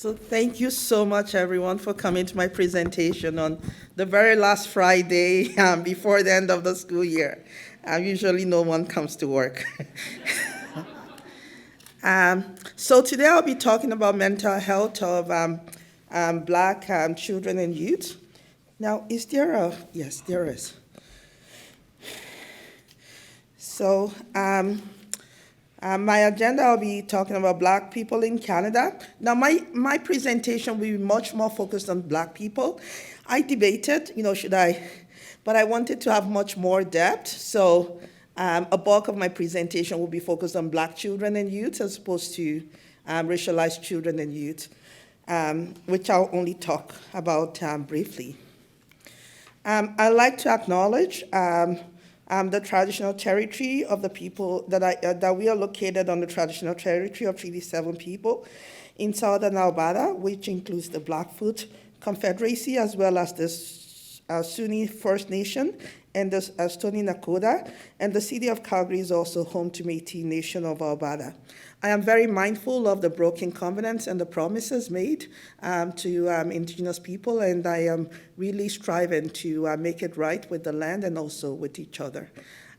So thank you so much, everyone, for coming to my presentation on the very last Friday before the end of the school year. Usually no one comes to work. So today I'll be talking about mental health of Black children and youth. Now, is there a, yes, there is. So my agenda, I'll be talking about Black people in Canada. Now, my presentation will be much more focused on Black people. I debated, should I, but I wanted to have much more depth. So a bulk of my presentation will be focused on Black children and youth as opposed to racialized children and youth, which I'll only talk about briefly. I'd like to acknowledge the traditional territory of the people that we are located on the traditional territory of Treaty 7 people in southern Alberta, which includes the Blackfoot Confederacy as well as the Sunni First Nation and the Stoney Nakoda, and the city of Calgary is also home to Métis Nation of Alberta. I am very mindful of the broken covenants and the promises made to Indigenous people, and I am really striving to make it right with the land and also with each other.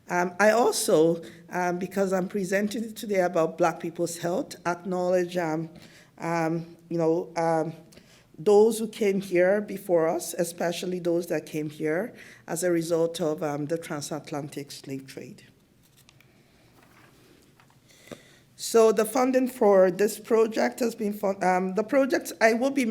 I also, because I'm presenting today about Black people's health, acknowledge those who came here before us, especially those that came here as a result of the transatlantic slave trade. So the funding for this project has been, the projects, I will be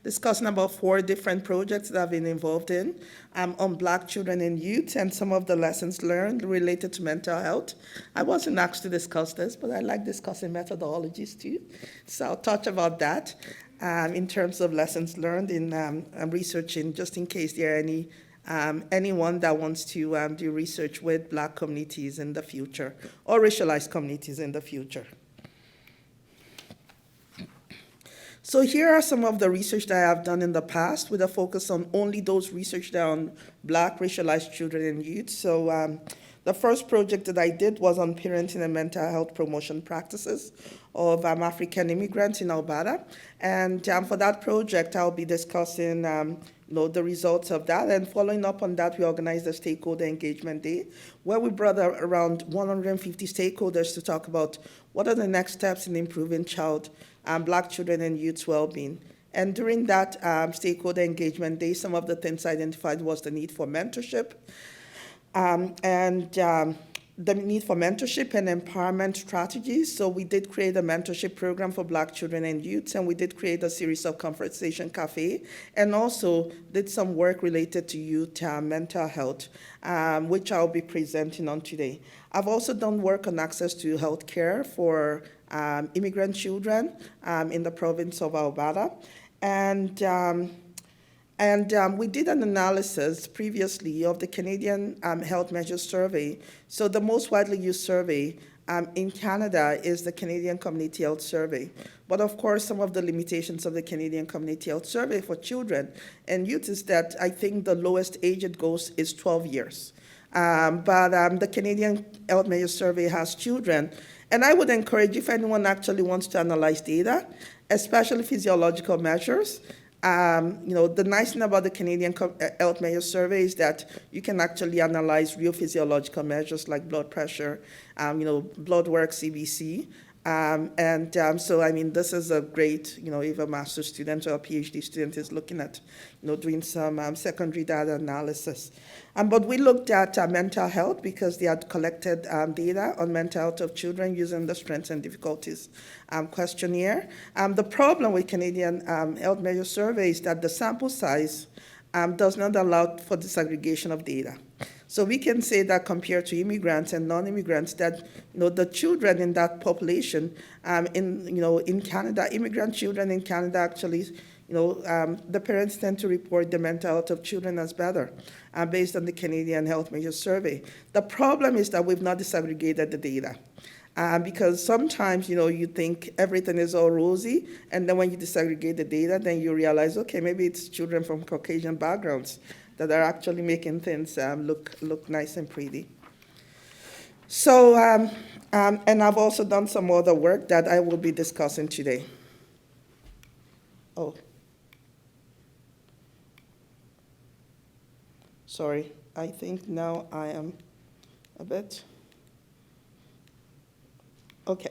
discussing about 4 different projects that I've been involved in on Black children and youth and some of the lessons learned related to mental health. I wasn't asked to discuss this, but I like discussing methodologies too. So I'll touch about that in terms of lessons learned in researching, just in case there are anyone that wants to do research with Black communities in the future or racialized communities in the future. So here are some of the research that I have done in the past with a focus on only those research that are on Black racialized children and youth. So the first project that I did was on parenting and mental health promotion practices of African immigrants in Alberta. And for that project, I'll be discussing the results of that. And following up on that, we organized a Stakeholder Engagement Day, where we brought around 150 stakeholders to talk about what are the next steps in improving Black children and youth's well-being. And during that Stakeholder Engagement Day, some of the things identified was the need for mentorship, the need for mentorship and empowerment strategies. So we did create a mentorship program for Black children and youths, and we did create a series of conversation cafe, and also did some work related to youth mental health, which I'll be presenting on today. I've also done work on access to health care for immigrant children in the province of Alberta. And we did an analysis previously of the Canadian Health Measures Survey. So the most widely used survey in Canada is the Canadian Community Health Survey. But of course, some of the limitations of the Canadian Community Health Survey for children and youth is that I think the lowest age it goes is 12 years. But the Canadian Health Measures Survey has children. And I would encourage, if anyone actually wants to analyze data, especially physiological measures, the nice thing about the Canadian Health Measures Survey is that you can actually analyze real physiological measures like blood pressure, blood work, CBC. So, I mean, this is a great, if a master's student or a PhD student is looking at, doing some secondary data analysis. But we looked at mental health because they had collected data on mental health of children using the Strengths and Difficulties questionnaire. The problem with Canadian Health Measures Survey is that the sample size does not allow for disaggregation of data. So we can say that compared to immigrants and non-immigrants, that the children in that population in Canada, immigrant children in Canada actually, the parents tend to report the mental health of children as better, based on the Canadian Health Measures Survey. The problem is that we've not disaggregated the data. Because sometimes, you think everything is all rosy, and then when you disaggregate the data, then you realize, okay, maybe it's children from Caucasian backgrounds that are actually making things look nice and pretty. So, and I've also done some other work that I will be discussing today. Oh. Sorry, I think now I am a bit. Okay.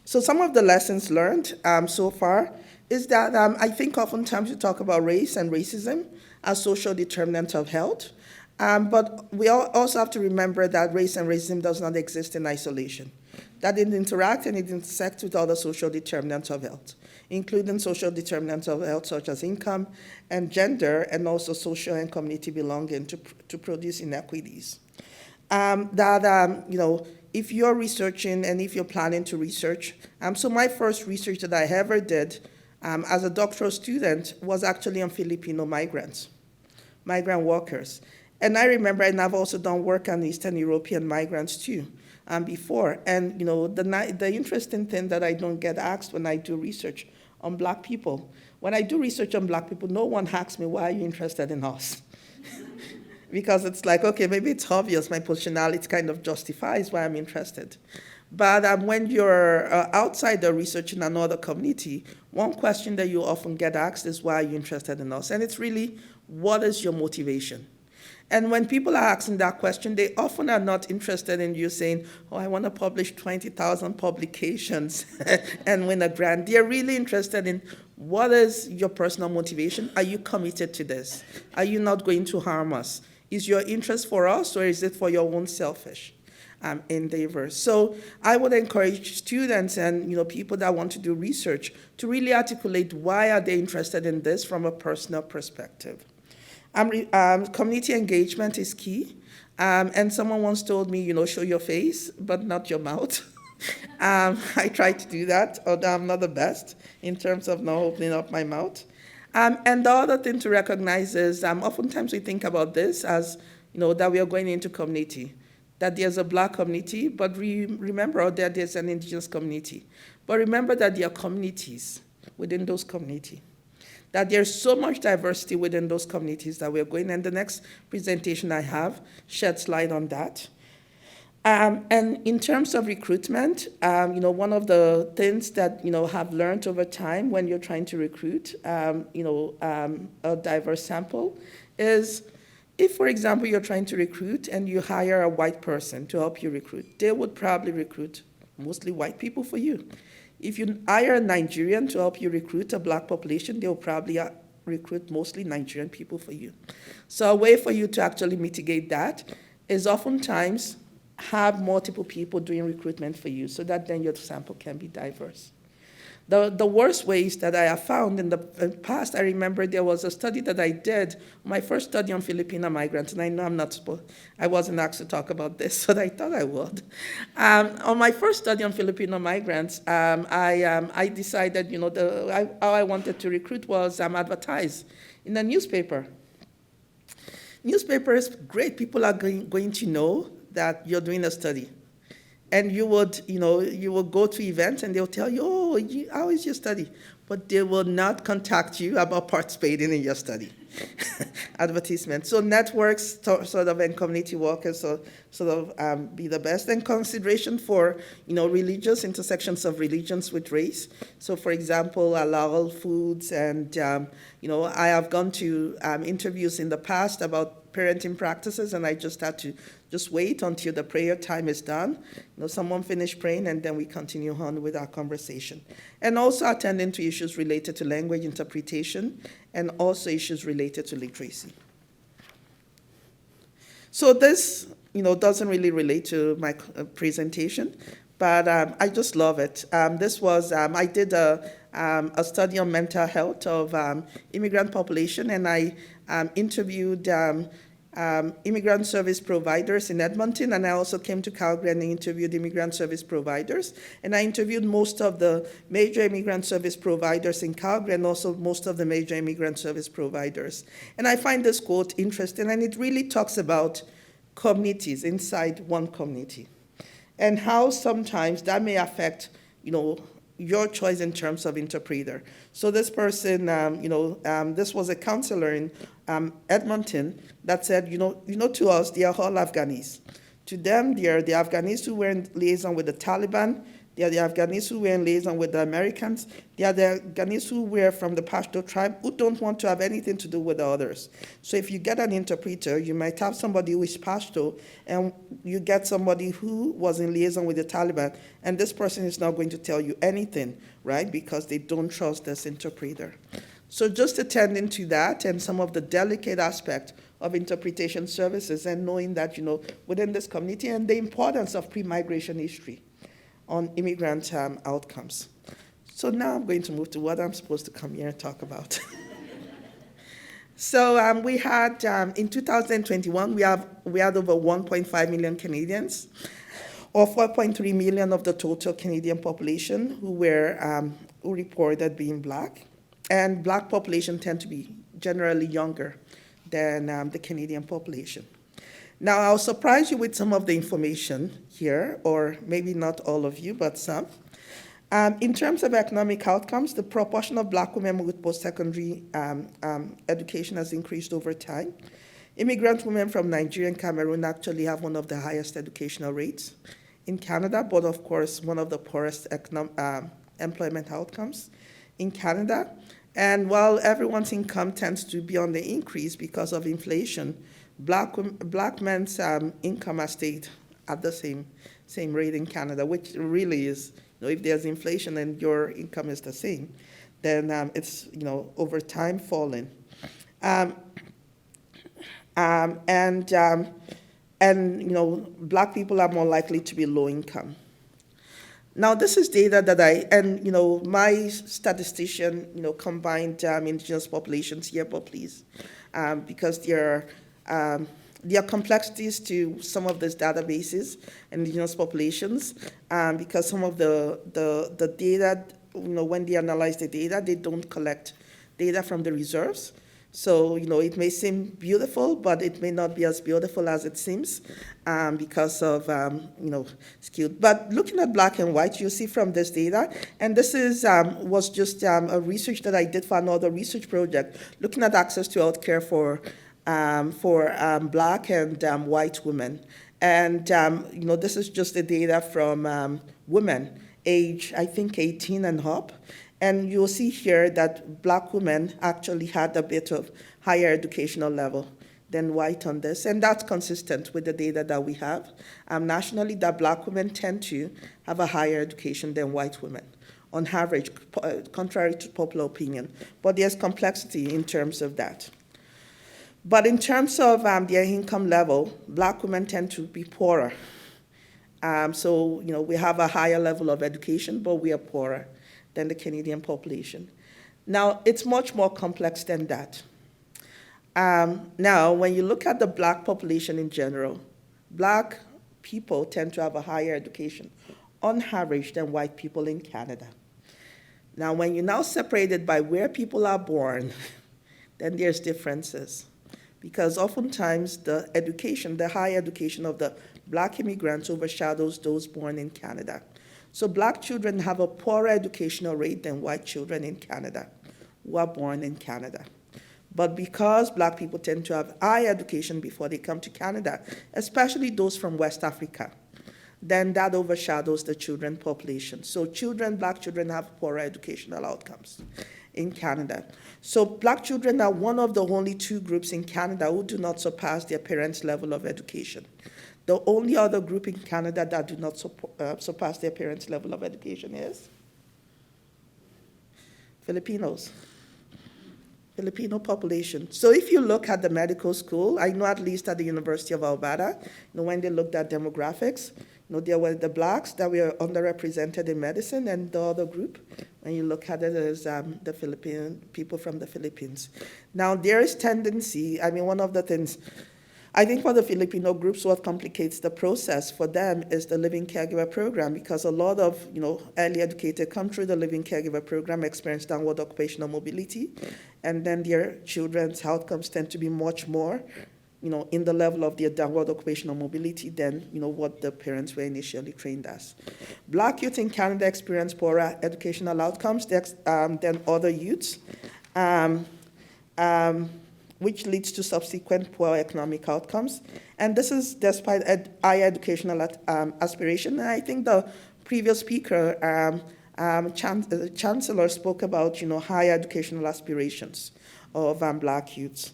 So some of the lessons learned so far is that I think oftentimes we talk about race and racism as social determinants of health, but we also have to remember that race and racism does not exist in isolation, that it interacts and it intersects with other social determinants of health, including social determinants of health such as income and gender, and also social and community belonging to produce inequities. If you're researching and if you're planning to research, so my first research that I ever did as a doctoral student was actually on Filipino migrant workers. And I remember, and I've also done work on Eastern European migrants too before. And the interesting thing that I don't get asked when I do research on Black people, when I do research on Black people, no one asks me, why are you interested in us? Because it's like, okay, maybe it's obvious, my positionality kind of justifies why I'm interested. But when you're outside the research in another community, one question that you often get asked is, why are you interested in us? And it's really, what is your motivation? And when people are asking that question, they often are not interested in you saying, oh, I want to publish 20,000 publications and win a grant. They're really interested in, what is your personal motivation? Are you committed to this? Are you not going to harm us? Is your interest for us, or is it for your own selfish endeavors? So I would encourage students and people that want to do research to really articulate, why are they interested in this from a personal perspective. Community engagement is key. And someone once told me, show your face, but not your mouth. I try to do that, although I'm not the best in terms of not opening up my mouth. And the other thing to recognize is oftentimes we think about this as, that we are going into community, that there's a Black community, but remember that there's an Indigenous community. But remember that there are communities within those communities, that there's so much diversity within those communities that we're going, and the next presentation I have sheds light on that. And in terms of recruitment, one of the things that, have learned over time when you're trying to recruit, a diverse sample is, if, for example, you're trying to recruit and you hire a white person to help you recruit, they would probably recruit mostly white people for you. If you hire a Nigerian to help you recruit a Black population, they will probably recruit mostly Nigerian people for you. So a way for you to actually mitigate that is oftentimes have multiple people doing recruitment for you, so that then your sample can be diverse. The worst ways that I have found in the past, I remember there was a study that I did, my first study on Filipino migrants, and I know I wasn't asked to talk about this, but I thought I would. On my first study on Filipino migrants, I decided, how I wanted to recruit was advertise in a newspaper. Newspaper is great. People are going to know that you're doing a study. And you would go to events and they'll tell you, oh, how is your study? But they will not contact you about participating in your study. Advertisement. So networks sort of and community workers be the best. And consideration for, religious intersections of religions with race. So for example, halal foods and, I have gone to interviews in the past about parenting practices, and I just had to wait until the prayer time is done. Someone finish praying, and then we continue on with our conversation. And also attending to issues related to language interpretation, and also issues related to literacy. So this, doesn't really relate to my presentation, but I just love it. This was, I did a study on mental health of immigrant population, and I interviewed immigrant service providers in Edmonton, and I also came to Calgary and interviewed immigrant service providers. And I interviewed most of the major immigrant service providers in Calgary and also most of the major immigrant service providers. And I find this quote interesting, and it really talks about communities inside one community and how sometimes that may affect, your choice in terms of interpreter. So this person, this was a counselor in Edmonton that said, to us, they are all Afghanis. To them, they are the Afghanis who were in liaison with the Taliban. There are the Afghans who were in liaison with the Americans. There are the Afghans who were from the Pashto tribe who don't want to have anything to do with the others. So if you get an interpreter, you might have somebody who is Pashto, and you get somebody who was in liaison with the Taliban, and this person is not going to tell you anything, right, because they don't trust this interpreter. So just attending to that and some of the delicate aspect of interpretation services, and knowing that, within this community, and the importance of pre-migration history on immigrant outcomes. So now I'm going to move to what I'm supposed to come here and talk about. So we had, in 2021, we had over 1.5 million Canadians, or 4.3 million of the total Canadian population who reported being Black. And Black population tend to be generally younger than the Canadian population. Now, I'll surprise you with some of the information here, or maybe not all of you, but some. In terms of economic outcomes, the proportion of Black women with post-secondary education has increased over time. Immigrant women from Nigeria and Cameroon actually have one of the highest educational rates in Canada, but of course, one of the poorest employment outcomes in Canada. And while everyone's income tends to be on the increase because of inflation, Black men's income has stayed at the same rate in Canada, which really is, if there's inflation and your income is the same, then it's, over time falling. And Black people are more likely to be low income. Now, this is data that my statistician, combined indigenous populations here, but please, because there are complexities to some of these databases and indigenous populations, because some of the data, when they analyze the data, they don't collect data from the reserves. So, it may seem beautiful, but it may not be as beautiful as it seems because of, skewed. But looking at Black and white, you see from this data, and this was just a research that I did for another research project, looking at access to healthcare for Black and white women. And, this is just the data from women, age, I think, 18 and up. And you'll see here that Black women actually had a bit of higher educational level than white on this. And that's consistent with the data that we have nationally, that Black women tend to have a higher education than white women on average, contrary to popular opinion. But there's complexity in terms of that. But in terms of their income level, Black women tend to be poorer. So, we have a higher level of education, but we are poorer than the Canadian population. Now, it's much more complex than that. Now, when you look at the Black population in general, Black people tend to have a higher education on average than white people in Canada. Now, when you now separate it by where people are born, then there's differences. Because oftentimes the education, the high education of the Black immigrants overshadows those born in Canada. So Black children have a poorer educational rate than white children in Canada who are born in Canada. But because Black people tend to have high education before they come to Canada, especially those from West Africa, then that overshadows the children population. So Black children have poorer educational outcomes in Canada. So Black children are one of the only two groups in Canada who do not surpass their parents' level of education. The only other group in Canada that do not surpass their parents' level of education is Filipinos, Filipino population. So if you look at the medical school, I know at least at the University of Alberta, when they looked at demographics, there were the Blacks that were underrepresented in medicine, and the other group, when you look at it, is the Philippine people from the Philippines. Now, there is tendency, one of the things, I think for the Filipino groups, what complicates the process for them is the Living Caregiver Program, because a lot of, early educated come through the Living Caregiver Program, experience downward occupational mobility, and then their children's outcomes tend to be much more, in the level of their downward occupational mobility than, what the parents were initially trained as. Black youth in Canada experience poorer educational outcomes than other youths. Which leads to subsequent poor economic outcomes. And this is despite high educational aspiration. And I think the previous speaker, Chancellor spoke about, higher educational aspirations of Black youths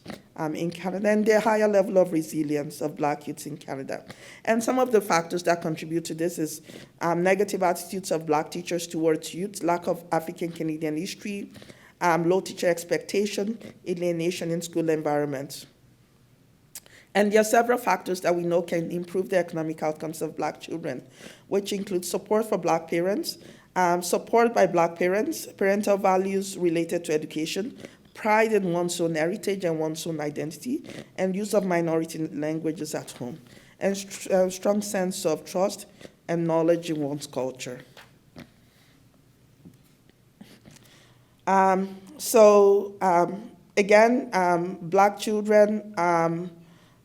in Canada, and the higher level of resilience of Black youths in Canada. And some of the factors that contribute to this is negative attitudes of Black teachers towards youth, lack of African Canadian history, low teacher expectation, alienation in school environments. And there are several factors that we know can improve the economic outcomes of Black children, which include support for Black parents, support by Black parents, parental values related to education, pride in one's own heritage and one's own identity, and use of minority languages at home, and strong sense of trust and knowledge in one's culture. Again, Black children,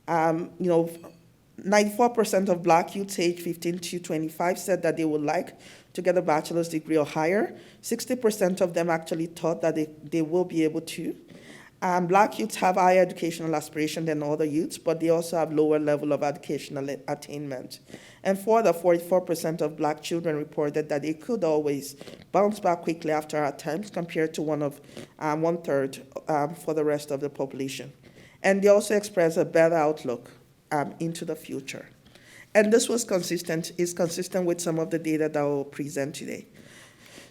94% of Black youths aged 15 to 25 said that they would like to get a bachelor's degree or higher. 60% of them actually thought that they will be able to. Black youths have higher educational aspiration than other youths, but they also have lower level of educational attainment. And further, 44% of Black children reported that they could always bounce back quickly after hard times, compared to one-third for the rest of the population. And they also express a better outlook into the future. And this is consistent with some of the data that I will present today.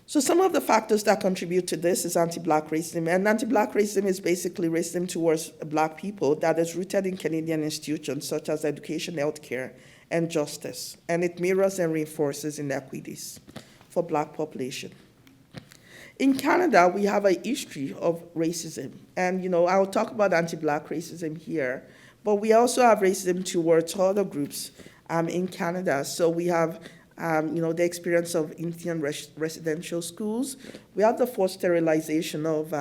So some of the factors that contribute to this is anti-Black racism. And anti-Black racism is basically racism towards Black people that is rooted in Canadian institutions such as education, healthcare, and justice. And it mirrors and reinforces inequities for Black population. In Canada, we have a history of racism. And, I'll talk about anti-Black racism here, but we also have racism towards other groups in Canada. So we have, the experience of Indian residential schools. We have the forced sterilization of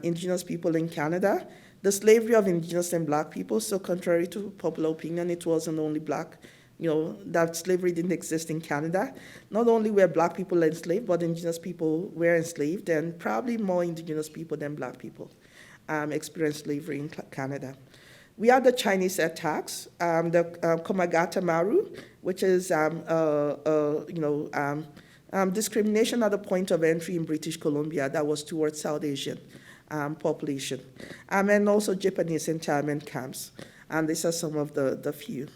Indigenous people in Canada, the slavery of Indigenous and Black people. So contrary to popular opinion, it wasn't only Black, that slavery didn't exist in Canada. Not only were Black people enslaved, but Indigenous people were enslaved, and probably more Indigenous people than Black people experienced slavery in Canada. We had the Chinese attacks, the Komagata Maru, which is discrimination at the point of entry in British Columbia that was towards South Asian population, and also Japanese internment camps. And these are some of the few.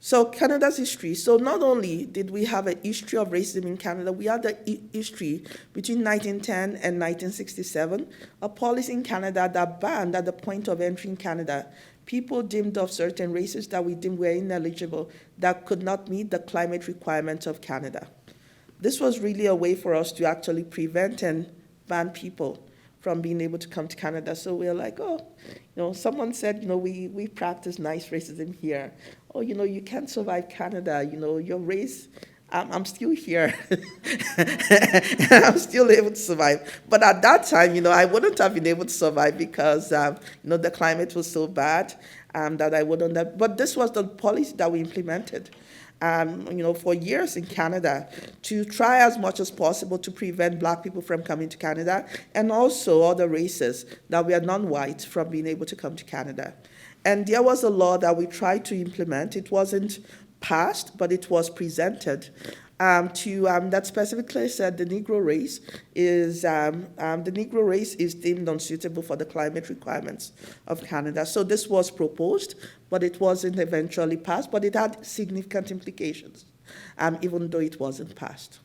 So Canada's history. So not only did we have a history of racism in Canada, we had a history between 1910 and 1967, a policy in Canada that banned at the point of entering Canada people deemed of certain races that we deemed were ineligible, that could not meet the climate requirements of Canada. This was really a way for us to actually prevent and ban people from being able to come to Canada. So we're like, someone said, we practice nice racism here. Oh, you can't survive Canada, your race, I'm still here. I'm still able to survive. But at that time, I wouldn't have been able to survive because, the climate was so bad that I wouldn't have. But this was the policy that we implemented. For years in Canada, to try as much as possible to prevent Black people from coming to Canada, and also other races that were non-white from being able to come to Canada. And there was a law that we tried to implement. It wasn't passed, but it was presented that specifically said the Negro race is deemed unsuitable for the climate requirements of Canada. So this was proposed, but it wasn't eventually passed, but it had significant implications, even though it wasn't passed.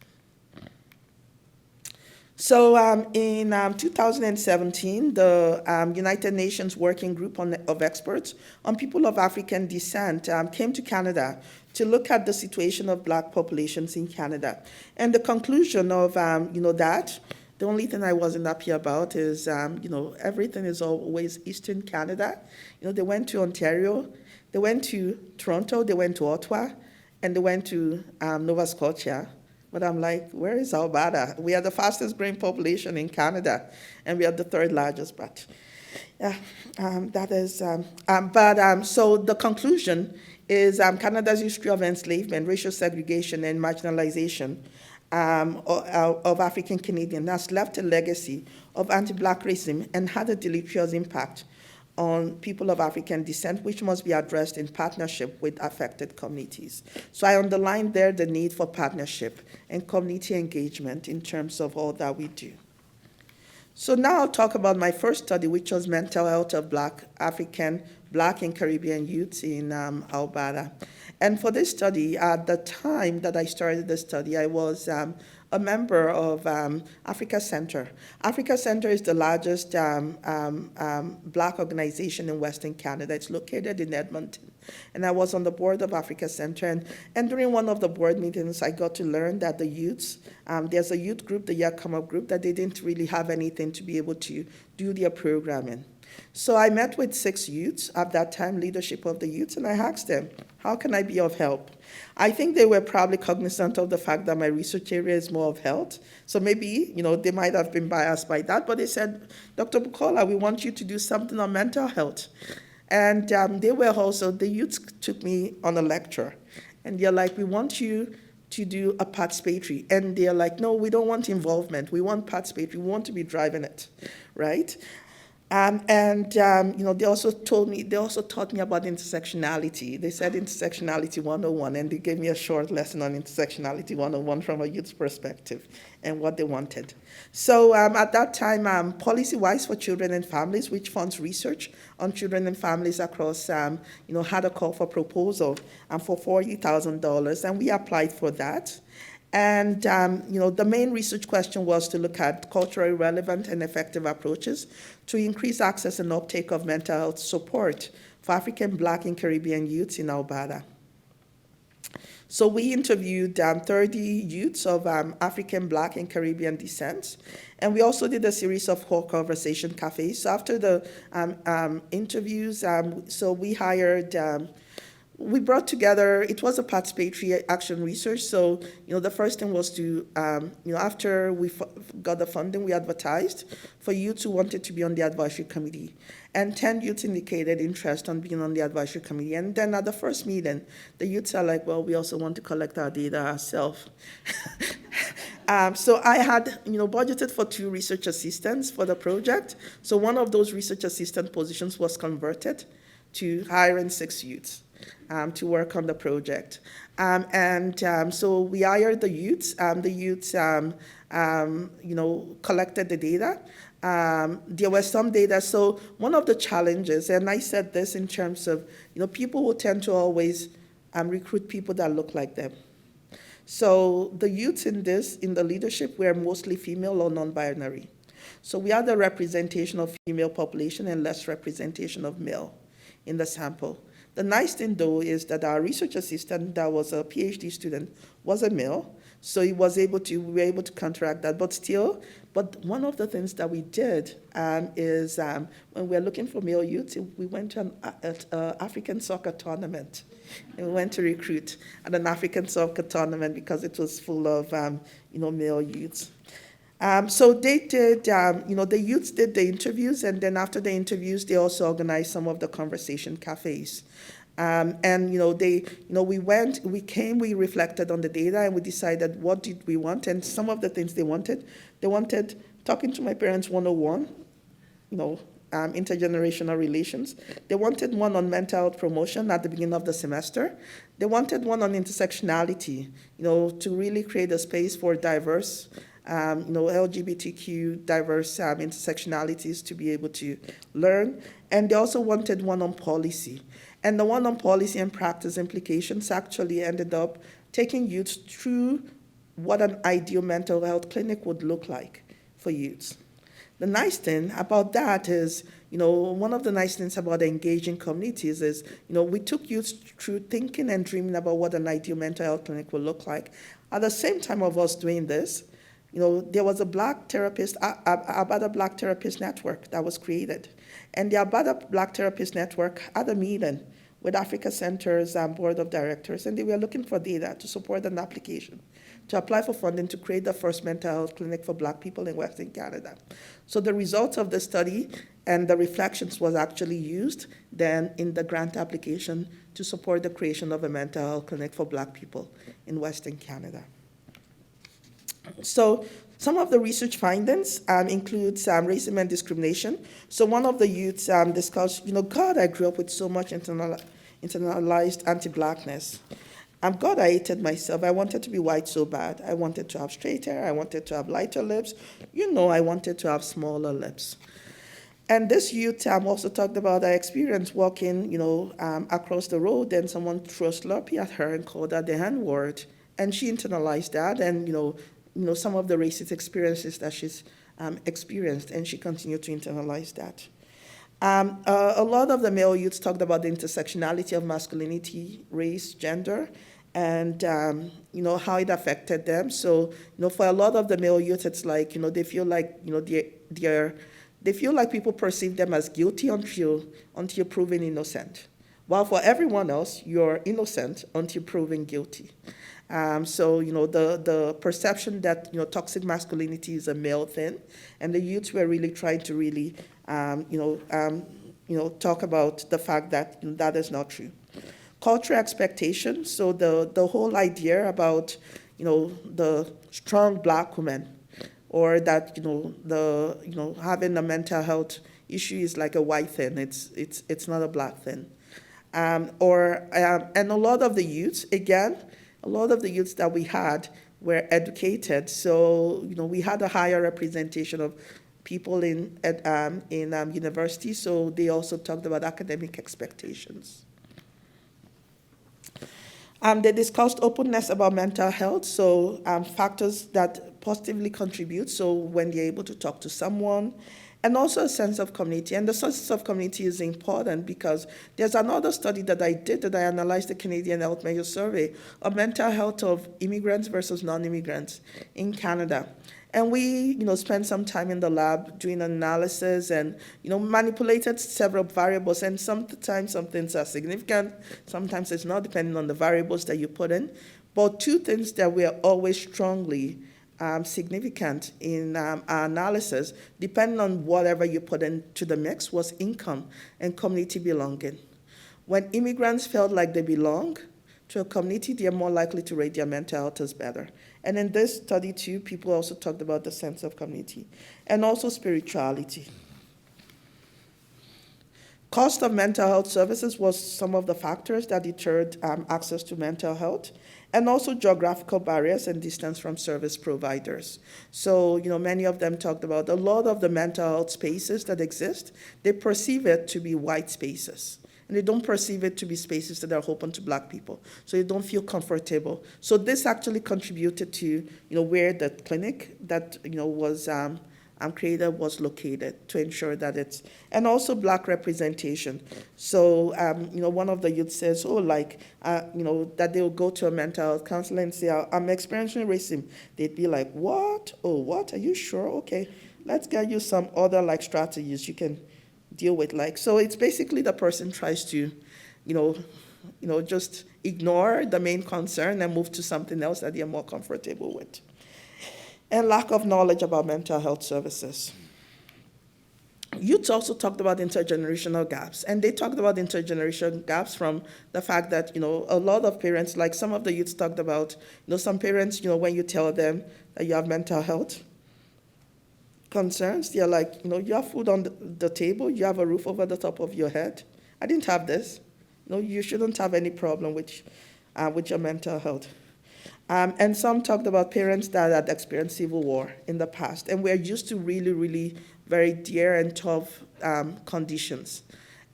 So in 2017, the United Nations Working Group of Experts on People of African Descent came to Canada to look at the situation of Black populations in Canada. And the conclusion of, that, the only thing I wasn't happy about is, everything is always Eastern Canada. They went to Ontario, they went to Toronto, they went to Ottawa, and they went to Nova Scotia. But I'm like, where is Alberta? We are the fastest growing population in Canada, and we are the third largest, but yeah, that is, so the conclusion is Canada's history of enslavement, racial segregation, and marginalization of African Canadians has left a legacy of anti-Black racism and had a deleterious impact on people of African descent, which must be addressed in partnership with affected communities. So I underlined there the need for partnership and community engagement in terms of all that we do. So now I'll talk about my first study, which was mental health of Black and Caribbean youth in Alberta. And for this study, at the time that I started the study, I was a member of Africa Center. Africa Center is the largest Black organization in Western Canada. It's located in Edmonton. And I was on the board of Africa Center. And during one of the board meetings, I got to learn that the youths, there's a youth group, the Young Come Up group, that they didn't really have anything to be able to do their programming. So I met with 6 youths at that time, leadership of the youths, and I asked them, how can I be of help? I think they were probably cognizant of the fact that my research area is more of health. So maybe, they might have been biased by that, but they said, Dr. Bukola, we want you to do something on mental health. And they were also, the youths took me on a lecture. And they're like, we want you to do a participatory. And they're like, no, we don't want involvement. We want participatory. We want to be driving it, right? They also taught me about intersectionality. They said intersectionality 101, and they gave me a short lesson on intersectionality 101 from a youth's perspective and what they wanted. So at that time, Policy-Wise for Children and Families, which funds research on children and families across, had a call for proposal for $40,000, and we applied for that. And, the main research question was to look at culturally relevant and effective approaches to increase access and uptake of mental health support for African, Black, and Caribbean youths in Alberta. So we interviewed 30 youths of African, Black, and Caribbean descent. And we also did a series of whole conversation cafes. So after the interviews, so we hired... we brought together, it was a participatory action research. So, the first thing was to, after we got the funding, we advertised for youths who wanted to be on the advisory committee. And 10 youths indicated interest on being on the advisory committee. And then at the first meeting, the youths are like, well, we also want to collect our data ourselves. So I had, budgeted for 2 research assistants for the project. So one of those research assistant positions was converted to hiring 6 youths. To work on the project. So we hired the youths. The youths, collected the data. There was some data. So one of the challenges, and I said this in terms of, people will tend to always recruit people that look like them. So the youths in the leadership were mostly female or non-binary. So we had a representation of female population and less representation of male in the sample. The nice thing, though, is that our research assistant, that was a PhD student, was a male, so we were able to counteract that. But one of the things that we did is when we were looking for male youths, we went to an African soccer tournament. And we went to recruit at an African soccer tournament because it was full of, male youths. So they did, the youths did the interviews, and then after the interviews, they also organized some of the conversation cafes. We reflected on the data, and we decided what did we want, and some of the things they wanted Talking to My Parents 101, intergenerational relations. They wanted one on mental health promotion at the beginning of the semester. They wanted one on intersectionality, to really create a space for diverse LGBTQ diverse intersectionalities to be able to learn. And they also wanted one on policy. And the one on policy and practice implications actually ended up taking youths through what an ideal mental health clinic would look like for youths. The nice thing about that is, one of the nice things about engaging communities is, we took youths through thinking and dreaming about what an ideal mental health clinic would look like. At the same time of us doing this, there was a Black therapist, Alberta Black Therapist Network that was created. And the Alberta Black Therapist Network had a meeting with Africa Center's board of directors, and they were looking for data to support an application to apply for funding to create the first mental health clinic for Black people in Western Canada. So the results of the study and the reflections was actually used then in the grant application to support the creation of a mental health clinic for Black people in Western Canada. So some of the research findings includes racism and discrimination. So one of the youths discussed, God, I grew up with so much internalized anti-Blackness. God, I hated myself. I wanted to be white so bad. I wanted to have straight hair. I wanted to have lighter lips. I wanted to have smaller lips. And this youth also talked about her experience walking, across the road, and someone threw a Slurpee at her and called her the N-word. And she internalized that, and, some of the racist experiences that she's experienced, and she continued to internalize that. A lot of the male youths talked about the intersectionality of masculinity, race, gender, and how it affected them. So for a lot of the male youth, it's like they feel like they feel like people perceive them as guilty until you're proven innocent. While for everyone else, you're innocent until proven guilty. So the perception that toxic masculinity is a male thing, and the youths were really trying to really talk about the fact that that is not true. Cultural expectations. So the whole idea about the strong Black woman, or that having a mental health issue is like a white thing. It's not a Black thing. And a lot of the youths, again, a lot of the youths that we had were educated, so we had a higher representation of people in universities, so they also talked about academic expectations. They discussed openness about mental health, so factors that positively contribute, so when they're able to talk to someone, and also a sense of community. And the sense of community is important because there's another study that I did that I analyzed the Canadian Health Measure Survey of mental health of immigrants versus non-immigrants in Canada. And we, spent some time in the lab doing analysis and, manipulated several variables. And sometimes some things are significant, sometimes it's not, depending on the variables that you put in. But two things that were always strongly significant in our analysis, depending on whatever you put into the mix, was income and community belonging. When immigrants felt like they belong to a community, they are more likely to rate their mental health as better. And in this study too, people also talked about the sense of community and also spirituality. Cost of mental health services was some of the factors that deterred access to mental health, and also geographical barriers and distance from service providers. So, many of them talked about a lot of the mental health spaces that exist, they perceive it to be white spaces. And they don't perceive it to be spaces that are open to Black people. So they don't feel comfortable. So this actually contributed to, where the clinic that, was created was located to ensure that it's, and also Black representation. So, one of the youth says, that they'll go to a mental health counselor and say, I'm experiencing racism. They'd be like, what? Oh, what? Are you sure? Okay, let's get you some other strategies you can deal with. So it's basically the person tries to, just ignore the main concern and move to something else that they're more comfortable with. And lack of knowledge about mental health services. Youths also talked about intergenerational gaps, and they talked about intergenerational gaps from the fact that, a lot of parents, like some of the youths talked about, some parents, when you tell them that you have mental health concerns, they're like, you have food on the table, you have a roof over the top of your head. I didn't have this. You shouldn't have any problem with your mental health. And some talked about parents that had experienced civil war in the past, and we're used to really, really very dear and tough conditions.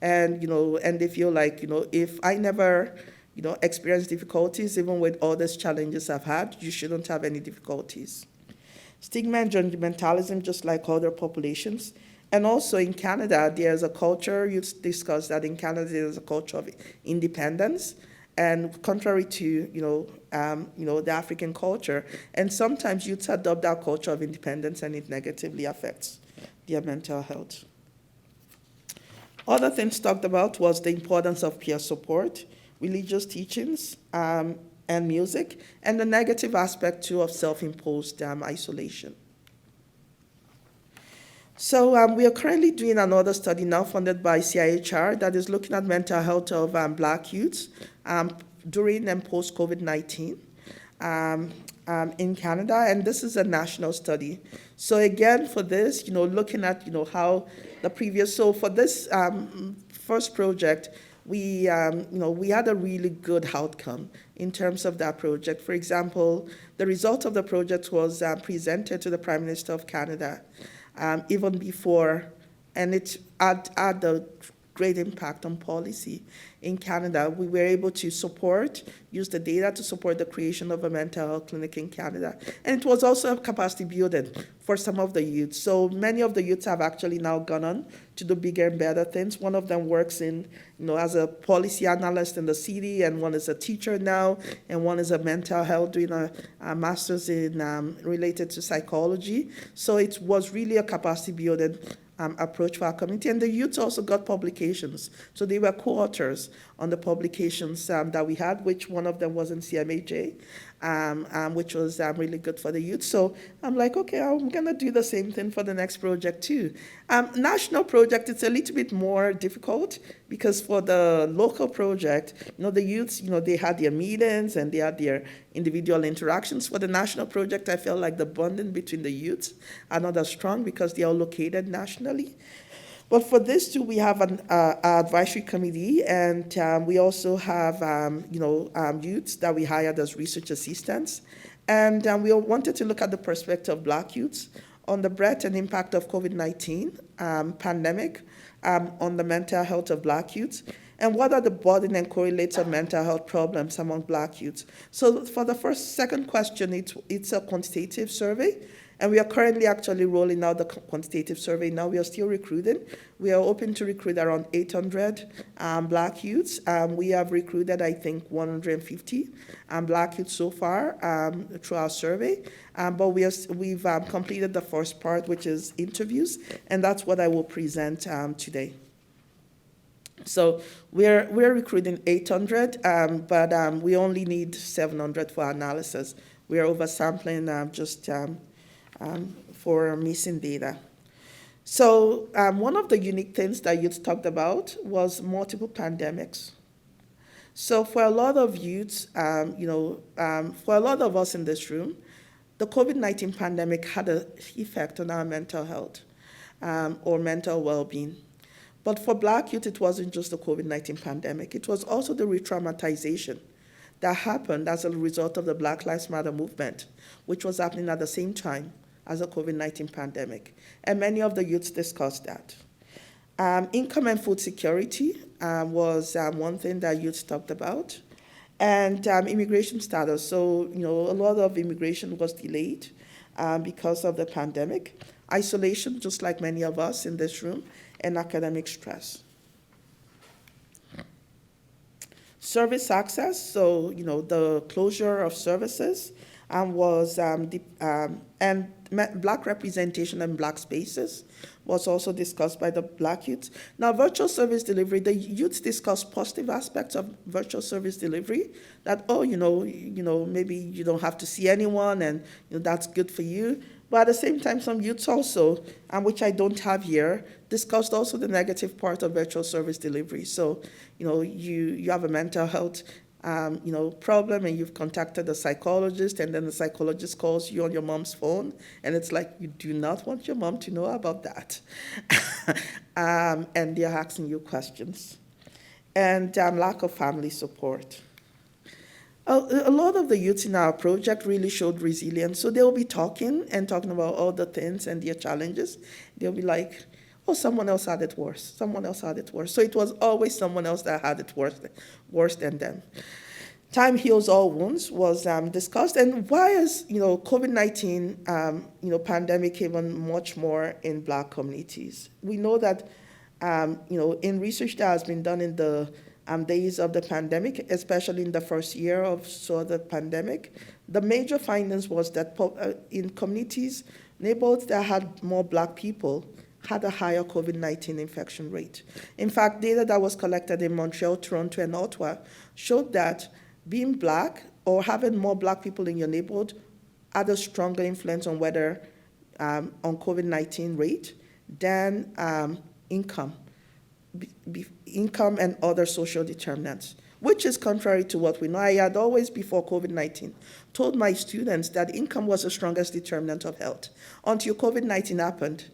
And, and they feel like, if I never, experience difficulties, even with all these challenges I've had, you shouldn't have any difficulties. Stigma and judgmentalism, just like other populations. And also in Canada, there's a culture, you discussed that in Canada there's a culture of independence, and contrary to, the African culture, and sometimes youths adopt that culture of independence and it negatively affects their mental health. Other things talked about was the importance of peer support, religious teachings, and music, and the negative aspect too of self-imposed isolation. So we are currently doing another study now funded by CIHR that is looking at mental health of Black youths during and post-COVID-19. in Canada, and this is a national study. So again, for this, looking at, how the previous, so for this first project, we had a really good outcome in terms of that project. For example, the result of the project was presented to the Prime Minister of Canada even before, and it had a great impact on policy in Canada. We were able to use the data to support the creation of a mental health clinic in Canada. And it was also a capacity building for some of the youths. So many of the youths have actually now gone on to do bigger and better things. One of them works as a policy analyst in the city, and one is a teacher now, and one is a mental health, doing a master's in related to psychology. So it was really a capacity building approach for our community. And the youths also got publications. So they were co-authors on the publications that we had, which one of them was in CMHA, which was really good for the youth. So I'm like, okay, I'm going to do the same thing for the next project too. National project, it's a little bit more difficult because for the local project, the youths, they had their meetings and they had their individual interactions. For the national project, I felt like the bonding between the youths are not as strong because they are located nationally. But for this too, we have an advisory committee, and we also have youths that we hired as research assistants. And we wanted to look at the perspective of Black youths on the breadth and impact of COVID-19 pandemic on the mental health of Black youths, and what are the burden and correlates of mental health problems among Black youths. So for the second question, it's a quantitative survey. And we are currently actually rolling out the quantitative survey now. We are still recruiting. We are hoping to recruit around 800 Black youths. We have recruited, I think, 150 Black youths so far through our survey. But we've completed the first part, which is interviews, and that's what I will present today. So we're recruiting 800, but we only need 700 for our analysis. We are oversampling just for missing data. So one of the unique things that youth talked about was multiple pandemics. So for a lot of youths, for a lot of us in this room, the COVID-19 pandemic had an effect on our mental health or mental well-being. But for Black youth, it wasn't just the COVID-19 pandemic. It was also the re-traumatization that happened as a result of the Black Lives Matter movement, which was happening at the same time as the COVID-19 pandemic. And many of the youths discussed that. Income and food security was one thing that youths talked about. And immigration status. So, a lot of immigration was delayed because of the pandemic. Isolation, just like many of us in this room, and academic stress. Service access, so, the closure of services was, and Black representation in Black spaces was also discussed by the Black youth. Now, virtual service delivery, the youth discussed positive aspects of virtual service delivery, that, maybe you don't have to see anyone, and that's good for you. But at the same time, some youths also, which I don't have here, discussed also the negative part of virtual service delivery. So, you have a mental health problem, and you've contacted a psychologist, and then the psychologist calls you on your mom's phone, and it's like, you do not want your mom to know about that. And they're asking you questions. And lack of family support. A lot of the youths in our project really showed resilience. So they'll be talking about all the things and their challenges. They'll be like, oh, someone else had it worse. Someone else had it worse. So it was always someone else that had it worse than them. Time heals all wounds was discussed. And why is, COVID-19, pandemic even much more in Black communities? We know that, in research that has been done in the days of the pandemic, especially in the first year of the pandemic, the major findings was that in communities, neighborhoods that had more Black people had a higher COVID-19 infection rate. In fact, data that was collected in Montreal, Toronto, and Ottawa showed that being Black or having more Black people in your neighborhood had a stronger influence on whether on COVID-19 rate than income and other social determinants. which is contrary to what we know. I had always, before COVID-19, told my students that income was the strongest determinant of health until COVID-19 happened.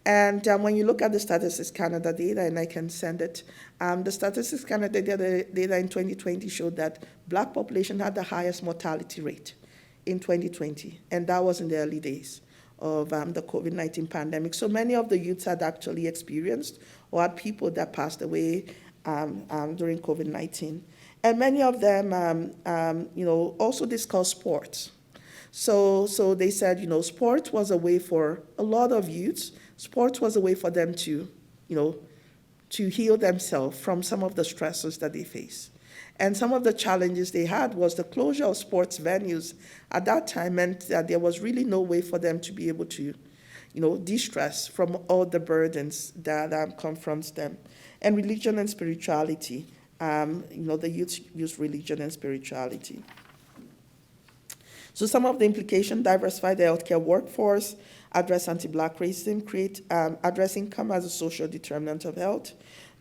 And when you look at the Statistics Canada data, and I can send it, the Statistics Canada data in 2020 showed that Black population had the highest mortality rate in 2020, and that was in the early days of the COVID-19 pandemic. So many of the youths had actually experienced or had people that passed away during COVID-19. And many of them, also discussed sports. So they said, sport was a way for a lot of youths. Sports was a way for them to heal themselves from some of the stresses that they face. And some of the challenges they had was the closure of sports venues at that time meant that there was really no way for them to be able to, de-stress from all the burdens that confronts them. And religion and spirituality, the youth use religion and spirituality. So some of the implications: diversify the healthcare workforce, address anti-Black racism, address income as a social determinant of health,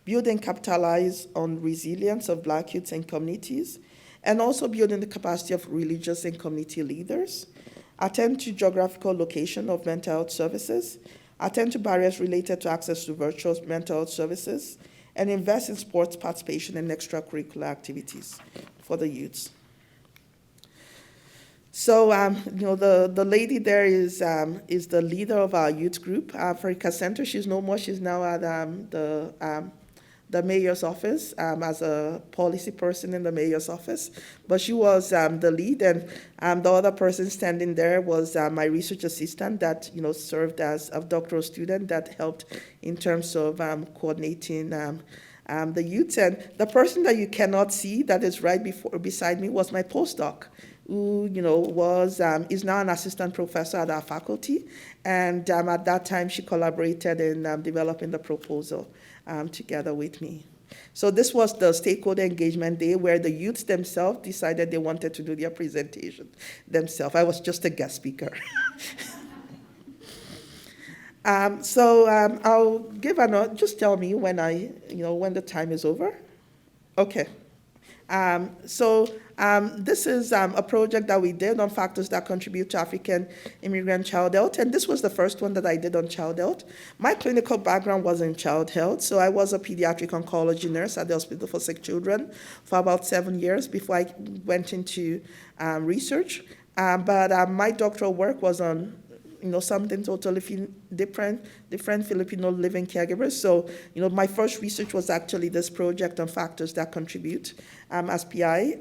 build and capitalize on resilience of Black youths and communities, and also building the capacity of religious and community leaders, attend to geographical location of mental health services, attend to barriers related to access to virtual mental health services, and invest in sports participation and extracurricular activities for the youths. So, the lady there is the leader of our youth group, Africa Center. She's no more. She's now at the mayor's office as a policy person in the mayor's office. But she was the lead, and the other person standing there was my research assistant that served as a doctoral student that helped in terms of coordinating the youth. And the person that you cannot see that is right beside me was my postdoc, who is now an assistant professor at our faculty, and at that time she collaborated in developing the proposal together with me. So this was the stakeholder engagement day where the youths themselves decided they wanted to do their presentation themselves. I was just a guest speaker. I'll give just tell me when when the time is over. Okay. This is a project that we did on factors that contribute to African immigrant child health, and this was the first one that I did on child health. My clinical background was in child health, so I was a pediatric oncology nurse at the Hospital for Sick Children for about 7 years before I went into research. But my doctoral work was on something totally different Filipino living caregivers. So, my first research was actually this project on factors that contribute as PI.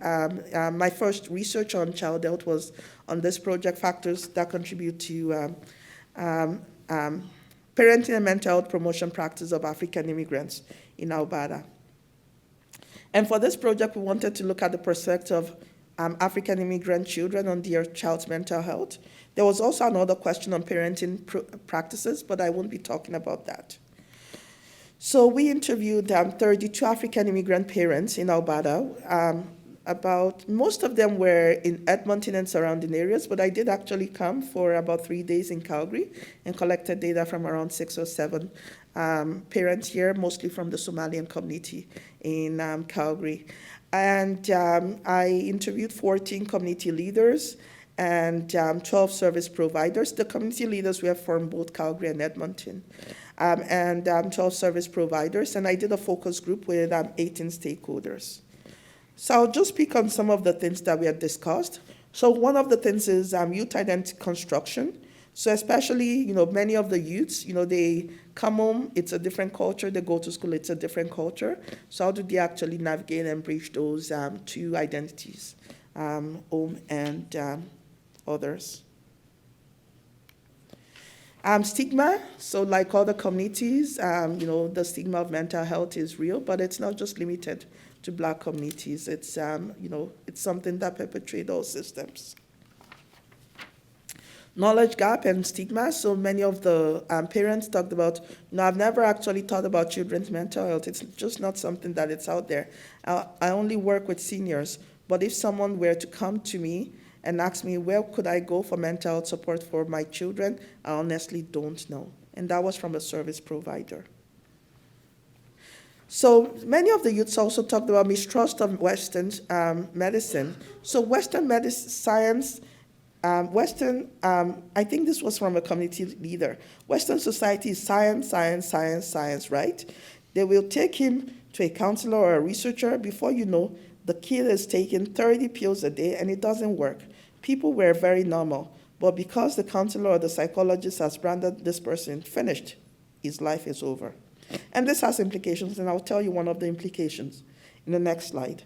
My first research on child health was on this project, factors that contribute to parenting and mental health promotion practice of African immigrants in Alberta. And for this project, we wanted to look at the perspective of African immigrant children on their child's mental health. There was also another question on parenting practices, but I won't be talking about that. So we interviewed 32 African immigrant parents in Alberta. Most of them were in Edmonton and surrounding areas, but I did actually come for about 3 days in Calgary and collected data from around 6 or 7 parents here, mostly from the Somalian community in Calgary. And I interviewed 14 community leaders and 12 service providers. The community leaders were from both Calgary and Edmonton, and 12 service providers. And I did a focus group with 18 stakeholders. So I'll just speak on some of the things that we had discussed. So one of the things is youth identity construction. So especially, many of the youths, they come home, it's a different culture. They go to school, it's a different culture. So how do they actually navigate and bridge those two identities, home and others? Stigma, so like other communities, the stigma of mental health is real, but it's not just limited to Black communities. It's, it's something that perpetuates all systems. Knowledge gap and stigma. So many of the parents talked about, I've never actually thought about children's mental health. It's just not something that it's out there. I only work with seniors, but if someone were to come to me and ask me, where could I go for mental health support for my children, I honestly don't know. And that was from a service provider. So many of the youths also talked about mistrust of Western medicine. So Western medicine science, I think this was from a community leader. Western society is science, science, science, science, right? They will take him to a counselor or a researcher. Before you know, the kid is taking 30 pills a day and it doesn't work. People were very normal. But because the counselor or the psychologist has branded this person finished, his life is over. And this has implications, and I'll tell you one of the implications in the next slide.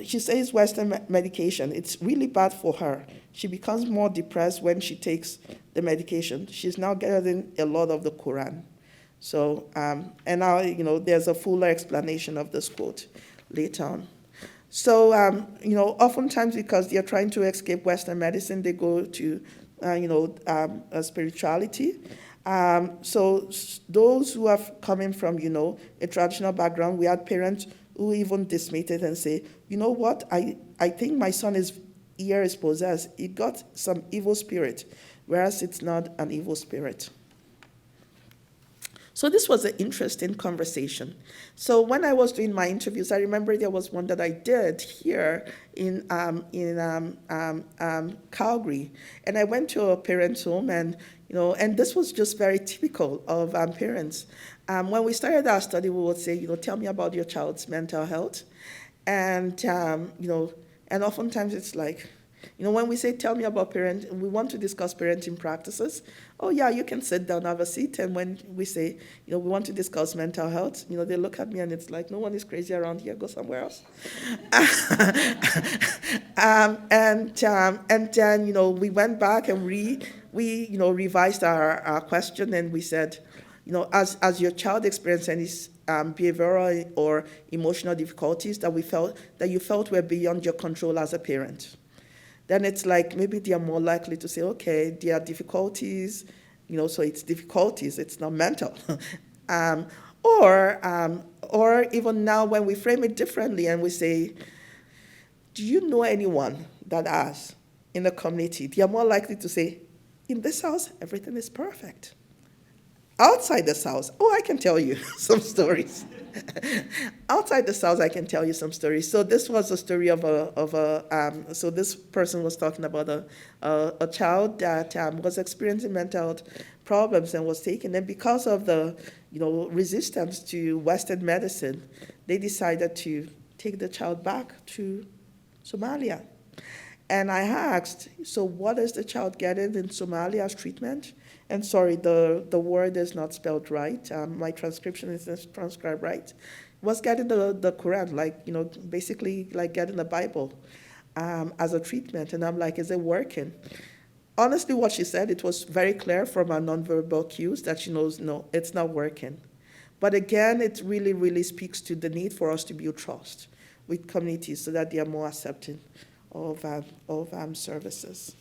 She says Western medication, it's really bad for her. She becomes more depressed when she takes the medication. She's now getting a lot of the Quran. So, and now, there's a fuller explanation of this quote later on. So, oftentimes because they're trying to escape Western medicine, they go to, spirituality. So those who are coming from, a traditional background, we had parents who even dismissed it and say, you know what, I think my son's ear is possessed. He got some evil spirit, whereas it's not an evil spirit. So this was an interesting conversation. So when I was doing my interviews, I remember there was one that I did here in Calgary, and I went to a parent's home, and this was just very typical of parents. When we started our study, we would say, tell me about your child's mental health, and and oftentimes it's like, when we say, tell me about parenting, we want to discuss parenting practices. Oh, yeah, you can sit down, have a seat. And when we say, we want to discuss mental health, they look at me and it's like, no one is crazy around here, go somewhere else. And then, we went back and we revised our question, and we said, as your child experienced any behavioral or emotional difficulties that you felt were beyond your control as a parent, then it's like maybe they are more likely to say, okay, there are difficulties, so it's difficulties, it's not mental. Or even now when we frame it differently and we say, do you know anyone that has in the community? They are more likely to say, in this house, everything is perfect. Outside this house, I can tell you some stories. Outside this house, I can tell you some stories. So this was a story so this person was talking about a child that was experiencing mental health problems and was taken. And because of the, resistance to Western medicine, they decided to take the child back to Somalia. And I asked, so what is the child getting in Somalia as treatment? And sorry, the word is not spelled right. My transcription is transcribed right. Was getting the Quran, basically like getting the Bible as a treatment. And I'm like, is it working? Honestly, what she said, it was very clear from her nonverbal cues that she knows, no, it's not working. But again, it really, really speaks to the need for us to build trust with communities so that they are more accepting of services.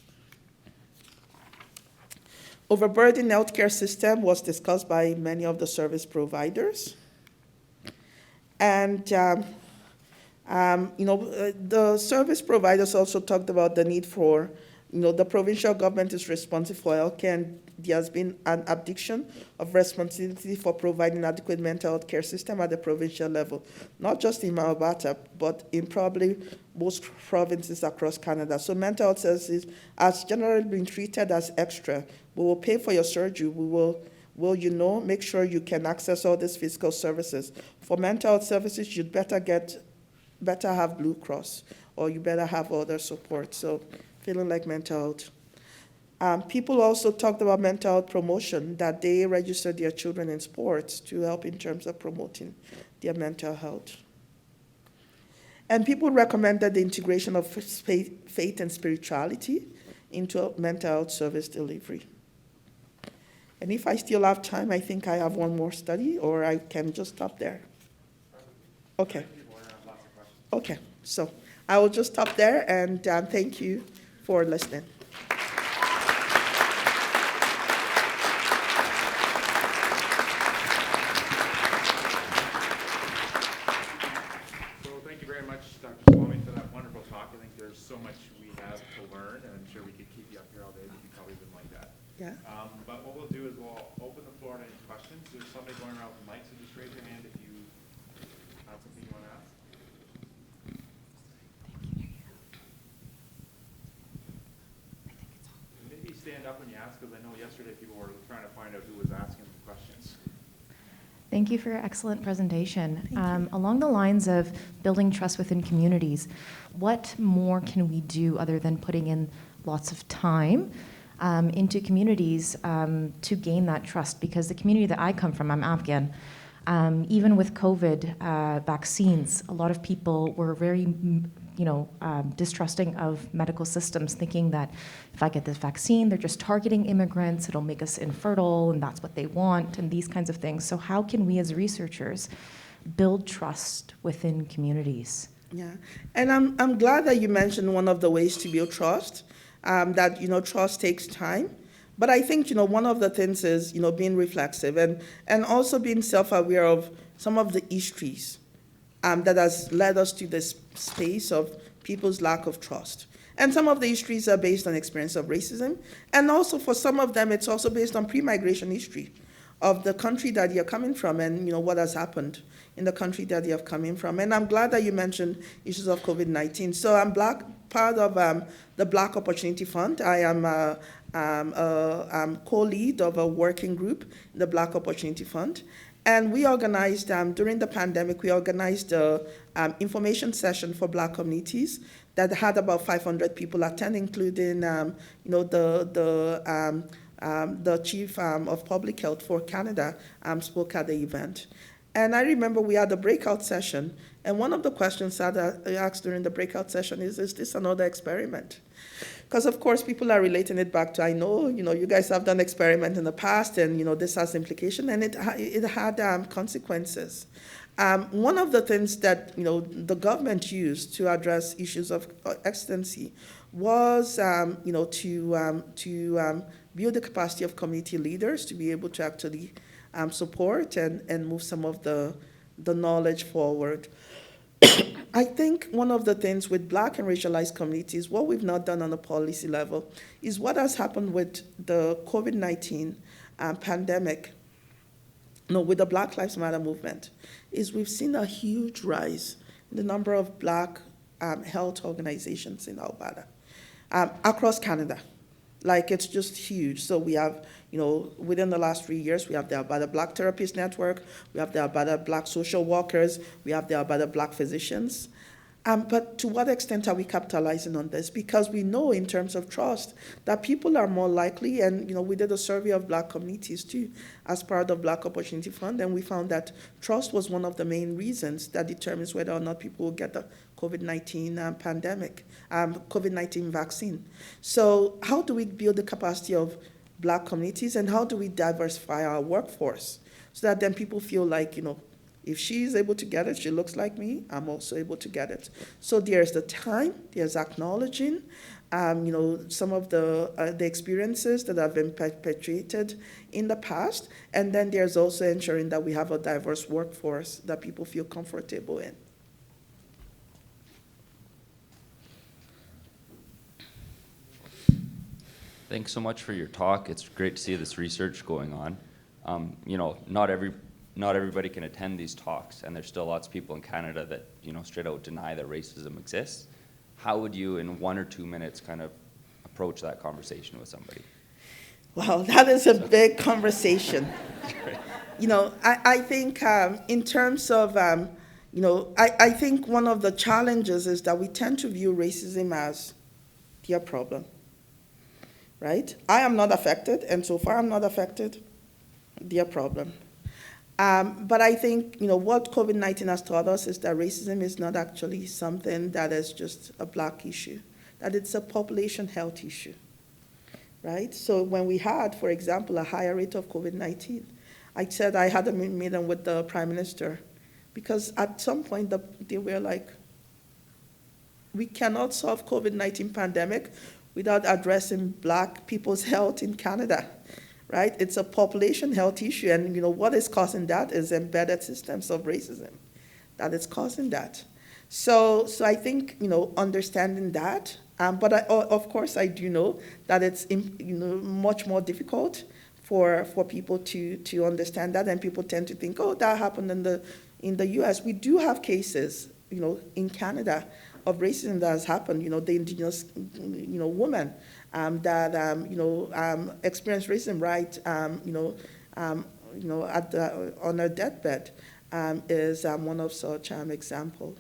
Overburdened healthcare system was discussed by many of the service providers. And, the service providers also talked about the need for, the provincial government is responsible for healthcare, and there has been an abdication of responsibility for providing adequate mental health care system at the provincial level, not just in Alberta, but in probably most provinces across Canada. So mental health services has generally been treated as extra. We will pay for your surgery. We will make sure you can access all these physical services. For mental health services, you'd better have Blue Cross, or you better have other support. So feeling like mental health. People also talked about mental health promotion, that they register their children in sports to help in terms of promoting their mental health. And people recommended the integration of faith and spirituality into mental health service delivery. And if I still have time, I think I have one more study, or I can just stop there. Okay. Okay, so I will just stop there, and thank you for listening. So thank you very much, Dr. Salami, for that wonderful talk. I think there's so much we have to learn, and I'm sure we could keep you up here all day, but you probably wouldn't like that. Yeah. But what we'll do is we'll open the floor to any questions. There's somebody going around with mics, so just raise your hand if you Have something you want to ask? Maybe stand up when you ask, because I know yesterday people were trying to find out who was asking the questions. Thank you for your excellent presentation. Along the lines of building trust within communities, what more can we do other than putting in lots of time into communities to gain that trust? Because the community that I come from, I'm Afghan, even with COVID vaccines, a lot of people were very distrusting of medical systems, thinking that if I get this vaccine, they're just targeting immigrants, it'll make us infertile, and that's what they want, and these kinds of things. So how can we as researchers build trust within communities? Yeah, and I'm glad that you mentioned one of the ways to build trust, that, trust takes time. But I think, one of the things is, being reflexive and also being self-aware of some of the histories that has led us to this space of people's lack of trust. And some of the histories are based on experience of racism. And also for some of them, it's also based on pre-migration history of the country that you're coming from and, what has happened in the country that you're coming from. And I'm glad that you mentioned issues of COVID-19. So I'm part of the Black Opportunity Fund. I am co-lead of a working group, the Black Opportunity Fund. And we organized, during the pandemic, we organized an information session for Black communities that had about 500 people attend, including, the chief of public health for Canada spoke at the event. And I remember we had a breakout session, and one of the questions that I asked during the breakout session is this another experiment? Because, of course, people are relating it back to, I know, you guys have done experiment in the past, and, this has implication, and it had consequences. One of the things that, the government used to address issues of excellency was, to build the capacity of community leaders to be able to actually support and move some of the knowledge forward. I think one of the things with Black and racialized communities, what we've not done on a policy level, is what has happened with the COVID-19 pandemic, with the Black Lives Matter movement, is we've seen a huge rise in the number of Black health organizations in Alberta, across Canada. Like, it's just huge. So we have, within the last 3 years, we have the Alberta Black Therapist Network, we have the Alberta Black Social Workers, we have the Alberta Black Physicians. But to what extent are we capitalizing on this? Because we know in terms of trust that people are more likely, and we did a survey of Black communities too as part of Black Opportunity Fund, and we found that trust was one of the main reasons that determines whether or not people will get the COVID-19 COVID-19 vaccine. So how do we build the capacity of Black communities, and how do we diversify our workforce so that then people feel like, if she's able to get it, she looks like me, I'm also able to get it. So there's the time, there's acknowledging, some of the experiences that have been perpetuated in the past, and then there's also ensuring that we have a diverse workforce that people feel comfortable in. Thanks so much for your talk. It's great to see this research going on. Not everybody can attend these talks, and there's still lots of people in Canada that, straight out deny that racism exists. How would you, in 1 or 2 minutes, kind of approach that conversation with somebody? Wow, that is a big conversation. I think in terms of, I think one of the challenges is that we tend to view racism as their problem, right? I am not affected, and so far I'm not affected, their problem. But I think, what COVID-19 has taught us is that racism is not actually something that is just a Black issue, that it's a population health issue, right? So when we had, for example, a higher rate of COVID-19, I said I had a meeting with the Prime Minister, because at some point they were like, we cannot solve COVID-19 pandemic without addressing Black people's health in Canada. Right? It's a population health issue, and what is causing that is embedded systems of racism that is causing that. So I think understanding that, but of course I do know that it's much more difficult for people to understand that, and people tend to think, oh, that happened in in the US, we do have cases, in Canada of racism that has happened, the Indigenous, woman that, experienced racism right, on her deathbed is one of such example.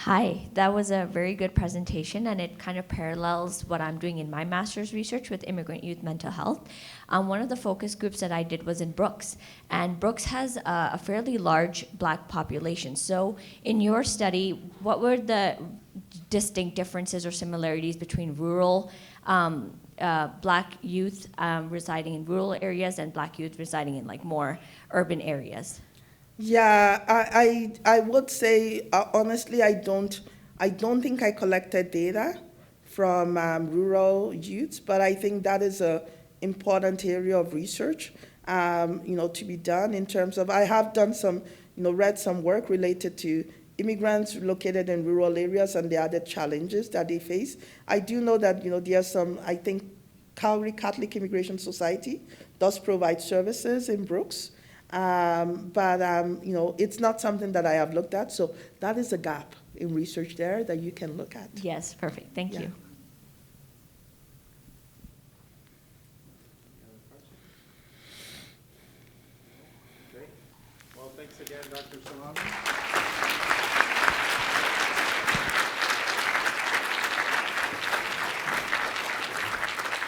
Hi, that was a very good presentation, and it kind of parallels what I'm doing in my master's research with immigrant youth mental health. One of the focus groups that I did was in Brooks, and Brooks has a fairly large Black population. So in your study, what were the distinct differences or similarities between rural Black youth residing in rural areas and Black youth residing in like more urban areas? Yeah, I would say honestly, I don't think I collected data from rural youths, but I think that is a important area of research, to be done in terms of, I have done some, read some work related to immigrants located in rural areas and the other challenges that they face. I do know that, there are some, I think Calgary Catholic Immigration Society does provide services in Brooks. But it's not something that I have looked at, so that is a gap in research there that you can look at. Yes, perfect. Thank Yeah. you. Great. Well, thanks again, Dr. Salami.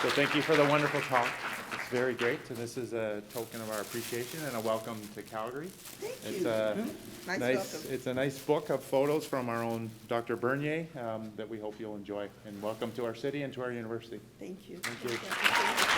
So thank you for the wonderful talk. It's very great, and this is a token of our appreciation and a welcome to Calgary. Thank It's you. a Nice nice, welcome. it's a nice book of photos from our own Dr. Bernier that we hope you'll enjoy. And welcome to our city and to our university. Thank you. Thank you. Yeah,